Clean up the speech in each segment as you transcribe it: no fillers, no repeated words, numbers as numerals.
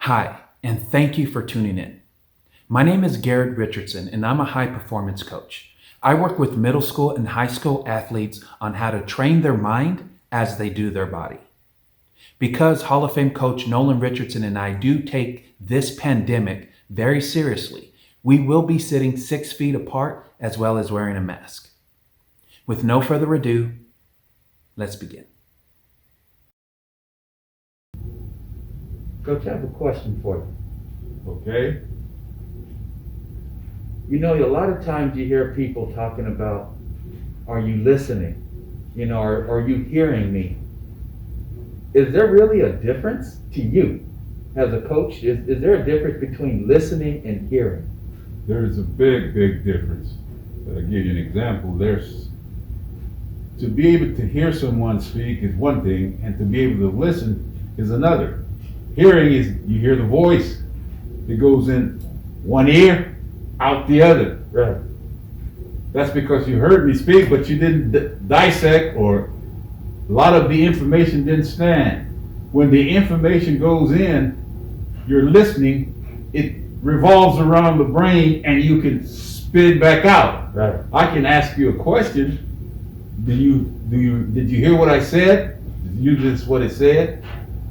Hi, and thank you for tuning in. My name is Garrett Richardson, and I'm a high performance coach. I work with middle school and high school athletes on how to train their mind as they do their body. Because Hall of Fame coach Nolan Richardson and I do take this pandemic very seriously, we will be sitting 6 feet apart as well as wearing a mask. With no further ado, let's begin. Coach, I have a question for you. Okay. You know, a lot of times you hear people talking about, are you listening? You know, are you hearing me? Is there really a difference to you as a coach? Is there a difference between listening and hearing? There's a big difference. I'll give you an example. To be able to hear someone speak is one thing, and to be able to listen is another. Hearing is you hear the voice. It goes in one ear, out the other. Right. That's because you heard me speak, but you didn't dissect, or a lot of the information didn't stand. When the information goes in, you're listening, it revolves around the brain and you can spit it back out. Right. I can ask you a question. Did you hear what I said? Did you just what it said?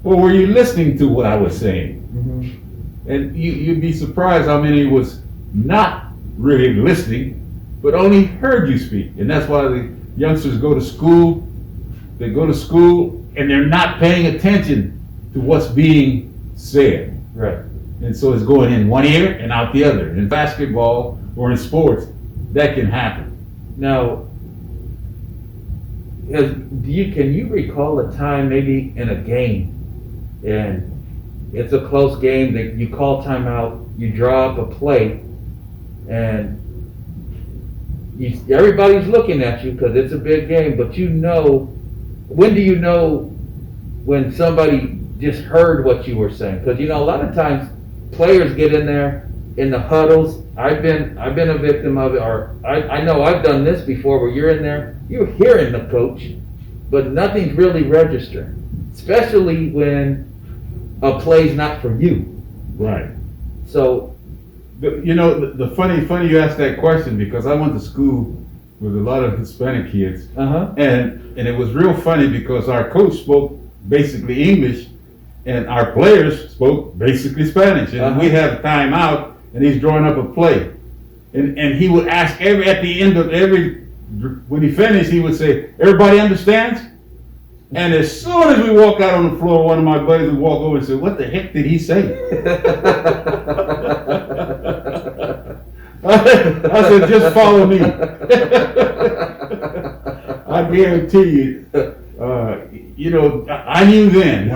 Or were you listening to what I was saying? Mm-hmm. And you'd be surprised how many was not really listening, but only heard you speak. And that's why the youngsters go to school. They go to school and they're not paying attention to what's being said. Right. And so it's going in one ear and out the other. In basketball or in sports, that can happen. Now, can you recall a time maybe in a game, and it's a close game, that you call timeout, you draw up a play, and everybody's looking at you because it's a big game, but you know, when do you know when somebody just heard what you were saying? Because you know, a lot of times players get in there in the huddles. I've been a victim of it, or I know I've done this before, where you're in there, you're hearing the coach, but nothing's really registering, especially when a play's not for you. Right. So, the funny you asked that question, because I went to school with a lot of Hispanic kids, and it was real funny because our coach spoke basically English, and our players spoke basically Spanish, and we have time out, and he's drawing up a play, and he would ask at the end of when he finished, he would say, "Everybody understands?" And as soon as we walk out on the floor, one of my buddies would walk over and say, "What the heck did he say?" I said, "Just follow me." I guarantee you, I knew then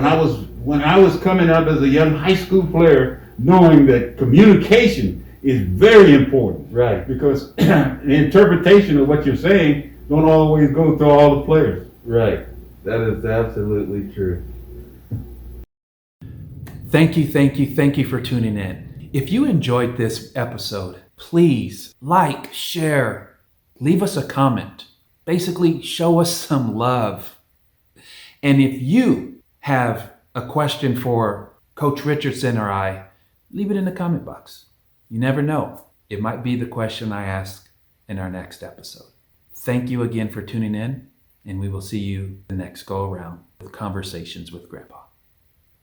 when I was coming up as a young high school player, knowing that communication is very important. Right. Because the interpretation of what you're saying don't always go to all the players. Right. That is absolutely true. Thank you for tuning in. If you enjoyed this episode, please like, share, leave us a comment. Basically, show us some love. And if you have a question for Coach Richardson or I, leave it in the comment box. You never know. It might be the question I ask in our next episode. Thank you again for tuning in, and we will see you the next go around with Conversations with Grandpa.